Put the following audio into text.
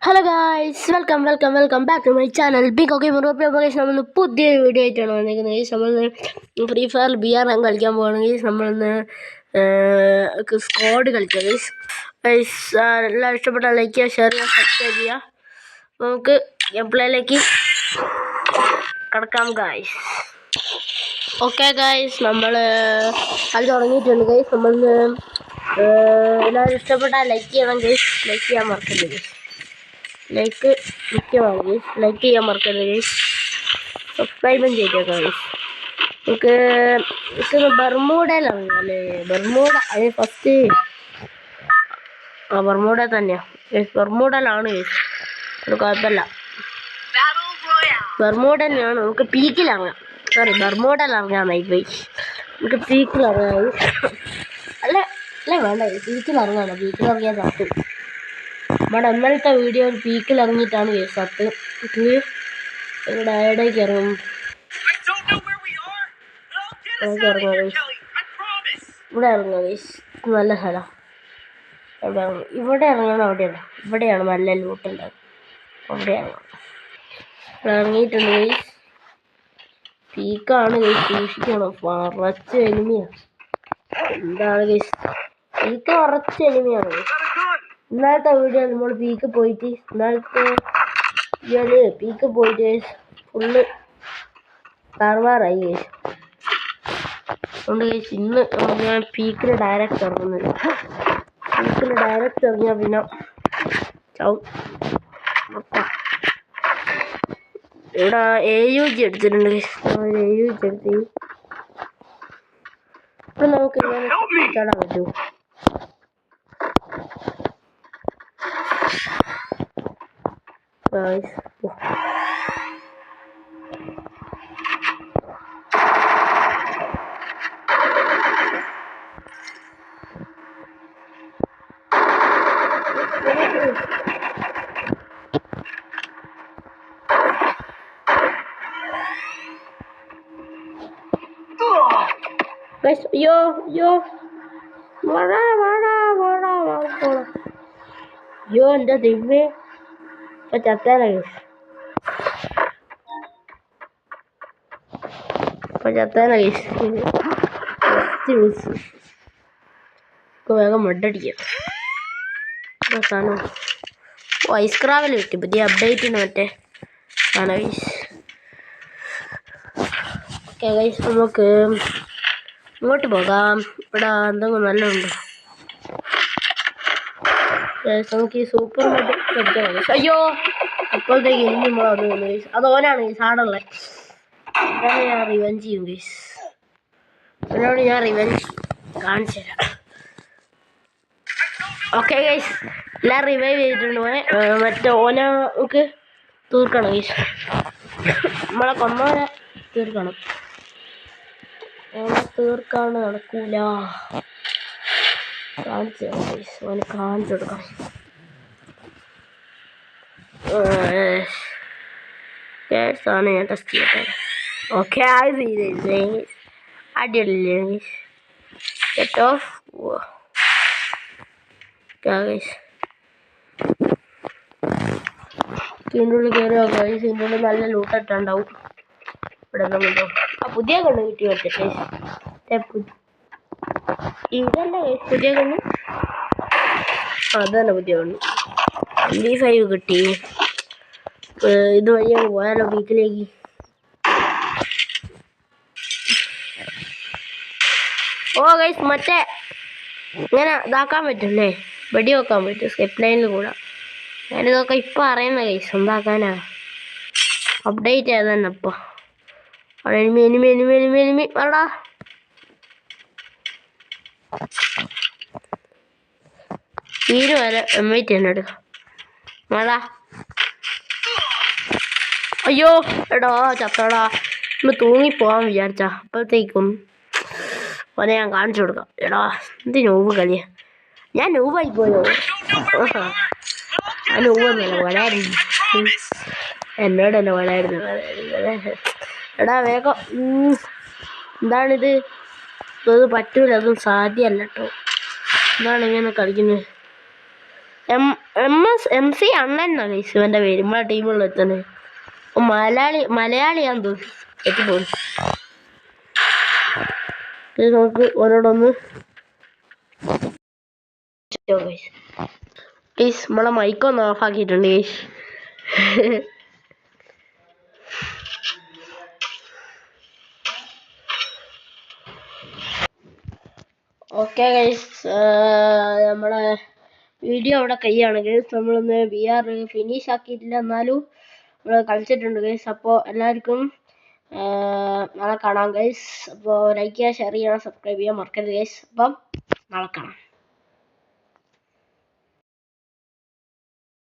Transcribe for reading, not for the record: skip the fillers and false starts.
Hello guys, welcome back to my channel big okay guys. നമ്മൾ പുതിയ video ആയിട്ടാണ് വന്നിരിക്കുന്നത് ഗൈസ്. നമ്മൾ ഫ്രീ ഫയർ BR കളിക്കാൻ പോകണം ഗൈസ്. നമ്മളിന്ന് സ്ക്വാഡ് കളിക്കാം ഗൈസ്. എല്ലാം ഇഷ്ടപ്പെട്ടാൽ ലൈക്ക് ചെയ്യുക, ഷെയർ ചെയ്യുക, സബ്സ്ക്രൈബ് ചെയ്യുക. നമുക്ക് ഗെയിം പ്ലേയിലേക്ക് കിടക്കാം ഗായ്സ്. ഓക്കെ ഗായ്സ്, നമ്മൾ കളി തുടങ്ങിയിട്ടുണ്ട് ഗൈസ്. നമ്മളിന്ന് എല്ലാവരും ഇഷ്ടപ്പെട്ടാൽ ലൈക്ക് ചെയ്യണം ഗൈസ്. ലൈക്ക് ചെയ്യാൻ മറക്കരുത് ഗൈസ്. ലൈക്ക് മുഖ്യമാണ് ഗൈസ്. ലൈക്ക് ചെയ്യാൻ മറക്കരുത് ഗൈസ്. സബ്സ്ക്രൈബും ചെയ്തേക്കാം ഗൈസ്. നമുക്ക് ബർമൂഡയിലാണ് അല്ലേ? ബർമൂഡ അത് ഫസ്റ്റ് ബർമൂഡ തന്നെയാണ്. ബർമൂഡയിലാണ് ഗൈസ്. അത് കുഴപ്പമില്ല. ബർമൂഡ തന്നെയാണ്. നമുക്ക് പീക്കിലിറങ്ങാം. സോറി, ബർമൂഡയിലിറങ്ങാന്നായി പോയി. നമുക്ക് പീക്കിലിറങ്ങാം ഗൈസ്. അല്ലേ വേണ്ട, പീക്കിലിറങ്ങാണ്. പീക്കിലിറങ്ങിയാൽ ചത്തു. നമ്മുടെ ഇന്നലത്തെ വീഡിയോ ഒരു പീക്കിൽ ഇറങ്ങിയിട്ടാണ് കേസ് സത്ത്. ഇവിടെ എവിടേക്ക് ഇറങ്ങും? ഇവിടെ ഇറങ്ങാം കേസ്. നല്ല സ്ഥലം. ഇവിടെ ഇറങ്ങണം. ഇവിടെയാണ് നല്ല ലൂട്ടുണ്ടാകും. അവിടെ ഇറങ്ങാം. ഇവിടെ ഇറങ്ങിയിട്ടുണ്ട് കേസ്. പീക്കാണ് കേസ്. സൂക്ഷിക്കണം. മറച്ച് എനിമിയാണ്. എന്താണ് കേസ്? പീക്ക് മറച്ച് എനിമിയാണ് കേസ്. ഇന്നലത്തെ വീഡിയോ നമ്മൾ പീക്ക് പോയിട്ട് ഫുള്ള് സർവാറായി കേസ്. അതുകൊണ്ട് കേസ് ഇന്ന് ഞാൻ പീക്കിൽ ഡയറക്റ്റ് ഇറങ്ങുന്നില്ല. പീക്കിൽ ഡയറക്റ്റ് ഇറങ്ങിയാൽ പിന്നെ ചാവും. ഇവിടെ AUG എടുത്തിട്ടുണ്ട് കേസ്. AUG എടുത്ത് ഇപ്പം നമുക്ക് ചാടാൻ പറ്റുമോ? Guys, yo, എന്താ ദൈവമേ, ഇപ്പം ചത്താല കേസ്. വേഗം മഡടിക്കാം. സാധനം ഐസ്ക്രാവിൽ കിട്ടി. പുതിയ അപ്ഡേറ്റിന് മറ്റേ ആണ് ഗൈസ്. ഓക്കെ ഗൈസ്, നമുക്ക് ഇങ്ങോട്ട് പോകാം. ഇവിടെ എന്തെങ്കിലും നല്ലുണ്ട്. നമുക്ക് ഈ സൂപ്പർ മാർക്കറ്റ് പഠിക്കണം ഗൈസ്. അയ്യോ, അപ്പോഴത്തേക്ക് ഇനി നമ്മൾ വന്നു ഗൈസ്. അത് ഓനാണ് ഗൈസ് ആടുള്ളത്. അതാണ് ഞാൻ റിവെഞ്ച് ചെയ്യും ഗൈസ്. അവനോട് ഞാൻ റിവെഞ്ച് കാണിച്ചു തരാം. ഓക്കെ ഗൈസ്, എല്ലാം റിവൈവ് ചെയ്തിട്ടുണ്ട്. മറ്റേ ഓന നമുക്ക് തീർക്കണം ഗൈസ്. നമ്മളെ കൊന്നോനെ തീർക്കണം. ഓനെ തീർക്കാണ്ട് നടക്കൂല. കാണിച്ചു തരാം ഗൈസ്. ഓനെ കാണിച്ചു കൊടുക്കാം. ആണ് ഞാൻ ടെസ്റ്റ് ചെയ്യട്ടെ. ഓക്കെ, അടിപൊളിയല്ലേ ഗൈസ്? Get of. ഇതിൻ്റെ ഉള്ളിൽ കയറുക ഗൈസ്. ഇതിൻ്റെ ഉള്ളിൽ നല്ല ലൂട്ടിട്ടുണ്ടാവും. ഇവിടെ നിന്നുണ്ടോ? പുതിയ കണ്ണ് കിട്ടി വെച്ചിട്ട് ഇതല്ല ഗൈസ് പുതിയ കണ്ണ്. അതല്ല പുതിയ കണ്ണ്. MP5 കിട്ടി. ഇത് വഴിയാണ് പോയാലോ വീട്ടിലേക്ക്. ഓ ഗൈസ്, മറ്റേ ഇങ്ങനെ ഇതാക്കാൻ പറ്റുമല്ലേ? വെടി വെക്കാൻ പറ്റും സ്കെപ്പ് ലൈനിൽ കൂടെ. ഞാനിതൊക്കെ ഇപ്പം അറിയുന്ന ഗൈസ്. എന്താക്കാനാ? അപ്ഡേറ്റ് ചെയ്ത് തന്നെ ഇപ്പോൾ. എനിമി വേടാ. വരെ M8 തന്നെ എടുക്കാം. വേടാ. അയ്യോ എടാ, ചത്തടാ. ഒന്ന് തൂങ്ങിപ്പോവാൻ വിചാരിച്ചാ. അപ്പോഴത്തേക്കും ഓനെ ഞാൻ കാണിച്ചു കൊടുക്കാം. എടാ, എന്ത് നോവ് കളിയാ. ഞാൻ നോവായി പോയോ? ആ നോവൊന്നുമല്ല, വളായിരുന്നു. എന്നോട് തന്നെ വളായിരുന്നു. എടാ വേഗം. എന്താണിത്? അത് പറ്റൂല. അതും സാധ്യമല്ല കേട്ടോ. എന്താണ് ഇങ്ങനെ കളിക്കുന്നത്? MC അണ്ണൻ എന്നാണ് ഗൈസ് ഇവൻ്റെ പേര്. നമ്മളെ ടീമുള്ള തന്നെ മലയാളിയാന്ന് തോന്നുന്നു. എത്തിപ്പോയി നമുക്ക് ഓരോടൊന്ന് ഗൈസ് നമ്മളെ മൈക്കൊന്ന് ഓഫ് ആക്കിയിട്ടുണ്ട് ഗൈസ്. ഓക്കെ ഗൈസ് നമ്മളെ വീഡിയോ അവിടെ കയ്യാണ് ഗൈസ്. നമ്മളൊന്ന് VR ഫിനിഷ് ആക്കിയിട്ടില്ല, എന്നാലും നമ്മൾ കളിച്ചിട്ടുണ്ട് ഗൈസ്. അപ്പോൾ എല്ലാവർക്കും നാളെ കാണാം ഗൈസ്. അപ്പോൾ ലൈക്ക് ചെയ്യുക, ഷെയർ ചെയ്യുക, സബ്സ്ക്രൈബ് ചെയ്യാൻ മറക്കരുത് ഗൈസ്. അപ്പം നാളെ കാണാം.